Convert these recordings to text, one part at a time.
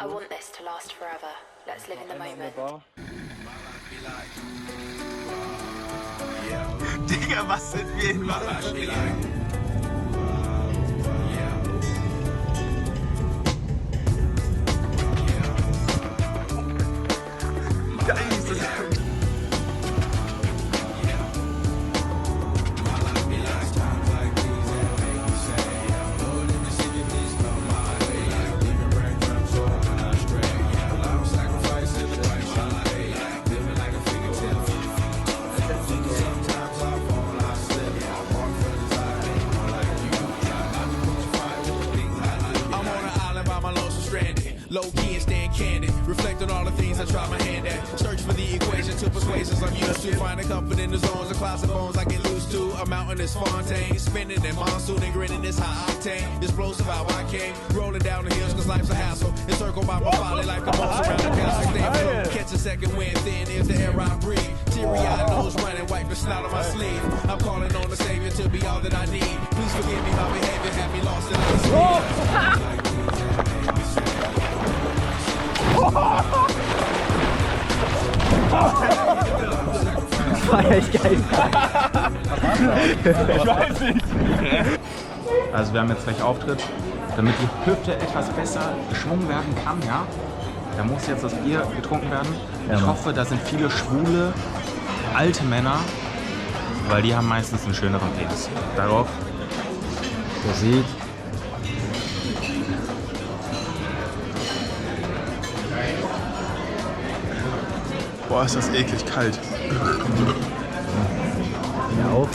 I want this to last forever. Let's live in the moment. Digga, was sind wir in Geil ist das. Low key and staying candid, reflect on all the things I try my hand at. Search for the equation to persuasions I'm used to. Finding comfort in the zones, a closet bones I get loose to. A mountain is Fontaine, spinning in monsoon and grinning this high octane. Explosive how I came, rolling down the hills cause life's a hassle. Encircled by my folly like the most around the castle. Stay afloat, catch a second wind, thin is the air I breathe. Teary-eyed nose running, wipe the snot on my sleeve. I'm calling on the Savior to be all that I need. Please forgive me, my behavior had me lost in the speed. Das war echt geil. Ich weiß nicht. Also wir haben jetzt gleich Auftritt, damit die Hüfte etwas besser geschwungen werden kann, ja. Da muss jetzt das Bier getrunken werden. Ich hoffe, da sind viele schwule, alte Männer, weil die haben meistens einen schöneren Penis. Darauf, ihr seht, Boah, ist das eklig kalt. ja auf.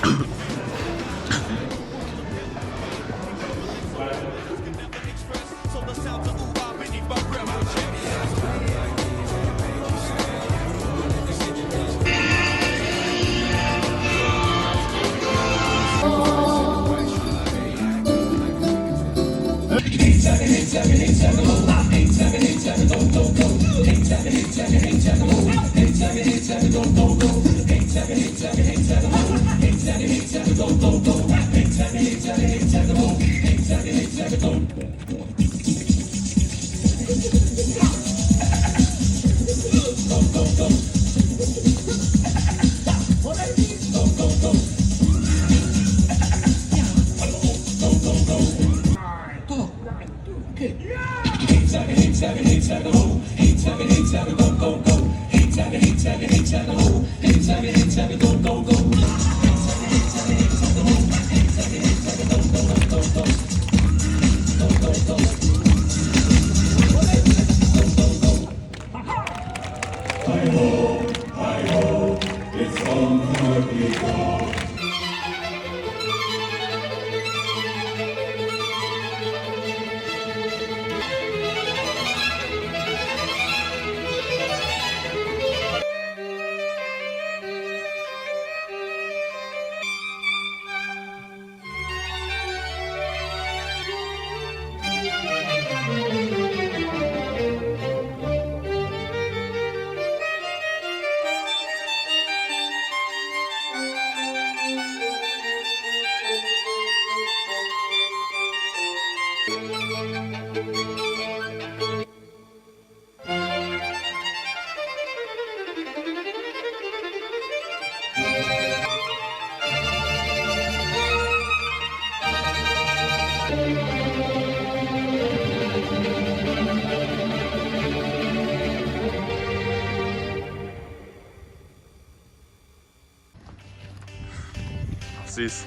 Süß.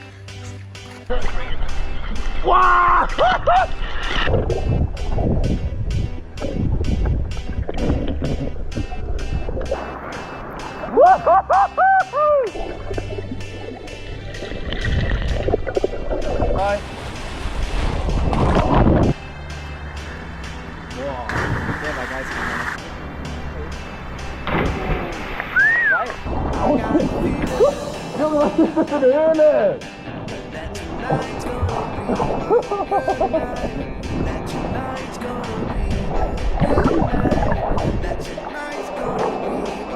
Wow! Hi. Boah, der war geil. Junge, was ist das für eine Höhle?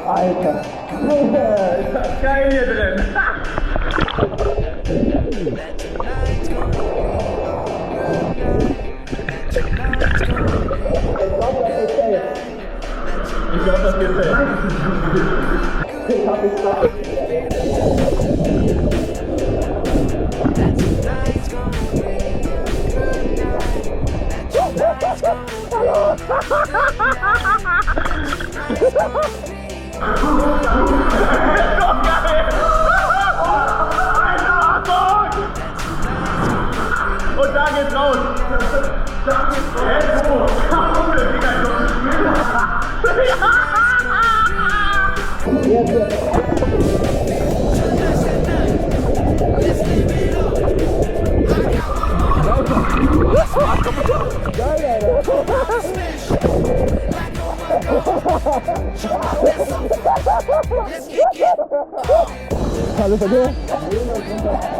Alter, Junge, ist das geil hier drin. Ich glaube, das ist gefällt. Und da geht's raus. Da geht's raus. Alles okay?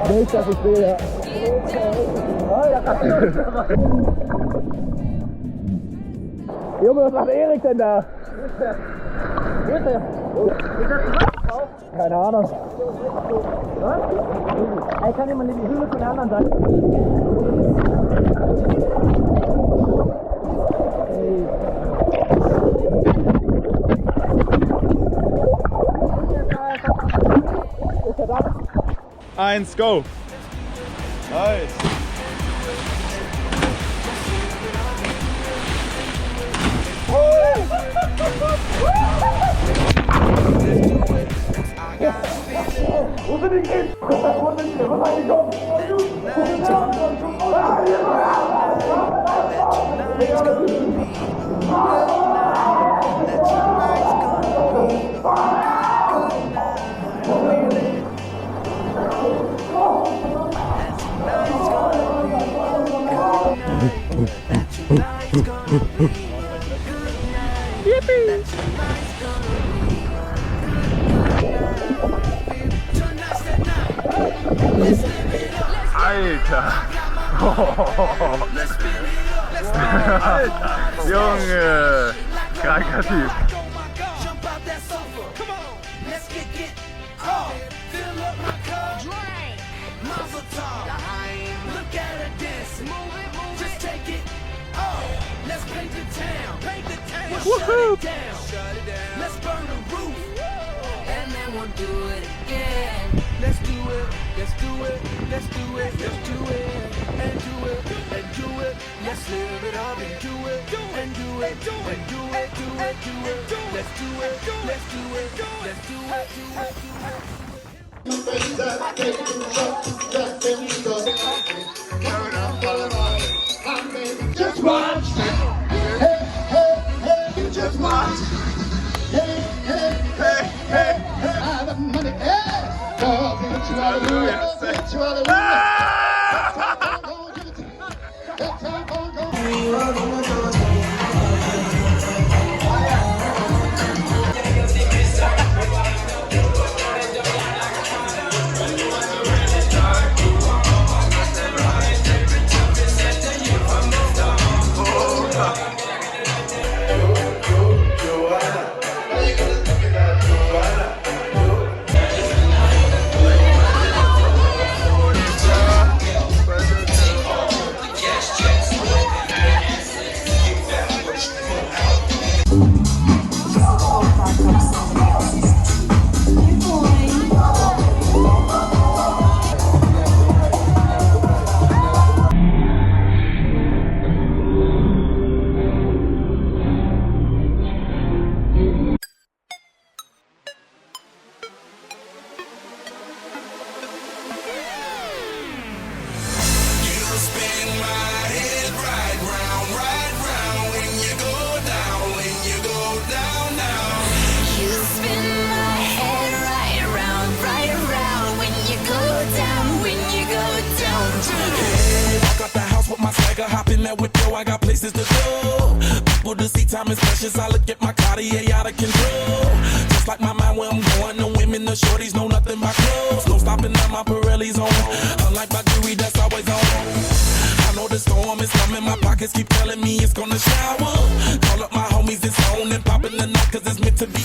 Nicht, dass ich sehe. Junge, was macht Erik denn da? Wo ist der? Keine Ahnung. Was? Ich kann jemand in die Höhle von der anderen Seite. Eins, go! Nice! Wo sind die Kids? Wo sind die? Was hat die kommen? Alter! Alter! Junge! Kranker Typ! Woohoo! Let's burn the roof, and then we'll do it again. Let's do it, let's do it, let's do it, let's do it, and do it, and do it. Let's live it up and do it, and do it, and do it, do it, do it. Let's do it, let's do it, let's do it, do it, do it. Just watch. Hey, hey, hey. Just watch. Hey, hey, hey, hey. I have money. Hey. God, get you hallelujah. Get you hallelujah. That time gonna go. Hop in that window, I got places to go. People to see, time is precious. I look at my Cartier out of control. Just like my mind where I'm going. The women, the shorties know nothing but clothes. No stopping at my Pirelli's on. Unlike my jewelry, that's always on. I know the storm is coming. My pockets keep telling me it's gonna shower. Call up my homies, it's on and popping the night 'cause it's meant to be.